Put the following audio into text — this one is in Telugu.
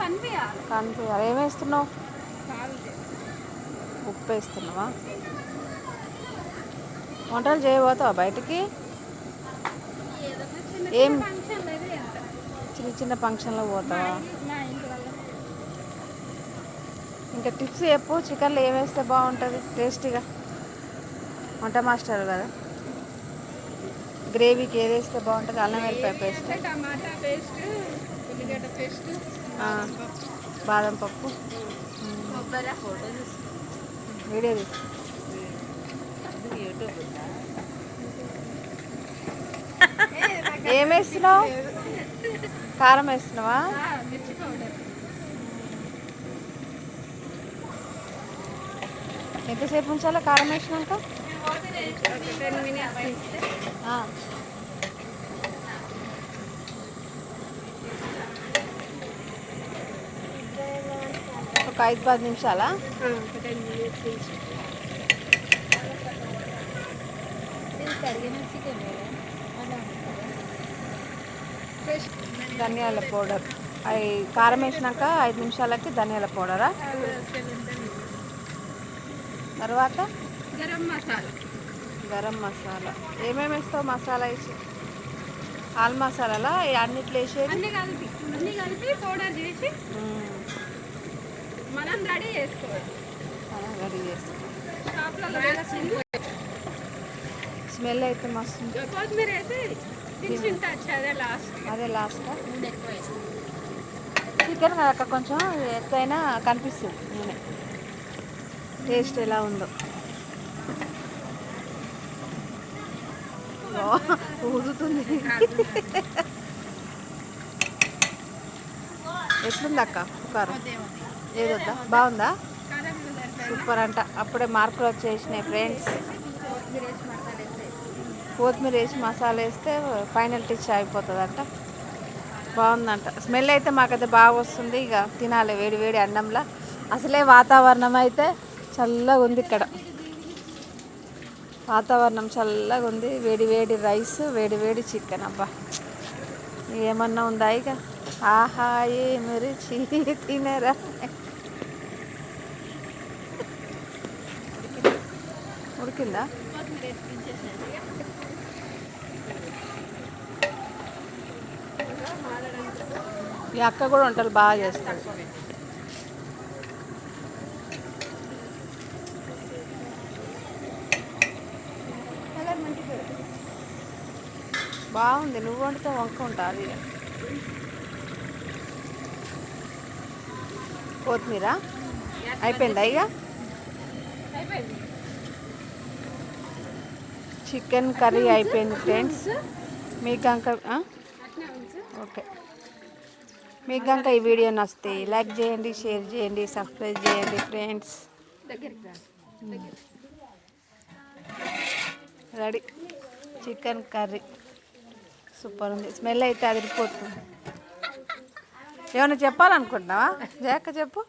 కనిపించాలి. ఏమేస్తున్నావు? ఉప్పు వేస్తున్నావా? వంటలు చేయబోతావా బయటికి? ఏం చిన్న చిన్న ఫంక్షన్లో పోతావా? ఇంకా టిప్స్ చెప్పు. చికెన్లో ఏం వేస్తే బాగుంటుంది టేస్టీగా? వంట మాస్టర్ కదా. గ్రేవీకి ఏది వేస్తే బాగుంటుంది? అల్లం వెల్లిపాయ పేస్ట్, టమాటా పేస్ట్, ఉల్లిగడ్డ పేస్ట్, బాదం పప్పు, కొబ్బరి. వీడియో తీసు. ఏం వేస్తున్నావు? కారం వేస్తున్నావా? మిర్చి పౌడర్. ఎంతసేపు ఉంచాలా కారం వేసినాక? 10 minutes. ఒక 5-10 నిమిషాలా? ధనియాల పౌడర్. అవి కారం వేసినాక 5 నిమిషాలకి ధనియాల పౌడరా? తర్వాత గరం మసాలా. ఏమేమి వేస్తావు మసాలా వేసి? ఆల్ మసాలాలా అన్నిట్లో వేసేది? అన్నీ కలిపి పౌడర్ చేసి మనం రెడీ చేసుకోవాలి. స్మెల్ అయితే మస్తు. కొత్తిమీర వేసి అదే లాస్టా? చికెన్ కదా కొంచెం ఎత్తైనా కనిపిస్తుంది నూనె. టేస్ట్ ఎలా ఉందో ఊదుతుంది. ఎట్లుంది అక్క కారం? ఏదొద్దా? బాగుందా? సూపర్ అంట. అప్పుడే మార్కులు వచ్చేసినాయి ఫ్రెండ్స్. కొత్తిమీర వేసి మసాలా వేస్తే ఫైనల్ టచ్ అయిపోతుందంట. బాగుందంట. స్మెల్ అయితే మాకైతే బాగా వస్తుంది. ఇక తినాలి వేడి వేడి అన్నంలా. అసలే వాతావరణం అయితే చల్లగా ఉంది ఇక్కడ. వాతావరణం చల్లగా ఉంది. వేడి వేడి రైస్, వేడి వేడి చికెన్. అబ్బా ఏమన్నా ఉందా ఇక? ఆహా ఏమి రుచి తినరా. ఉడికిందా? ఈ అక్క కూడా వంటలు బాగా చేస్తాడు. బాగుంది. నువ్వు వండితే వంకుంటా. అది కొత్తిమీర అయిపోయిందా? ఇక చికెన్ కర్రీ అయిపోయింది ఫ్రెండ్స్. మీకు కనుక ఓకే, మీకు కనుక ఈ వీడియో నచ్చితే లైక్ చేయండి, షేర్ చేయండి, సబ్స్క్రైబ్ చేయండి friends. Ready chicken curry. Super ఉంది. స్మెల్ అయితే అదిరిపోతుంది. ఏమైనా చెప్పాలనుకుంటున్నావా? జాక చెప్పు.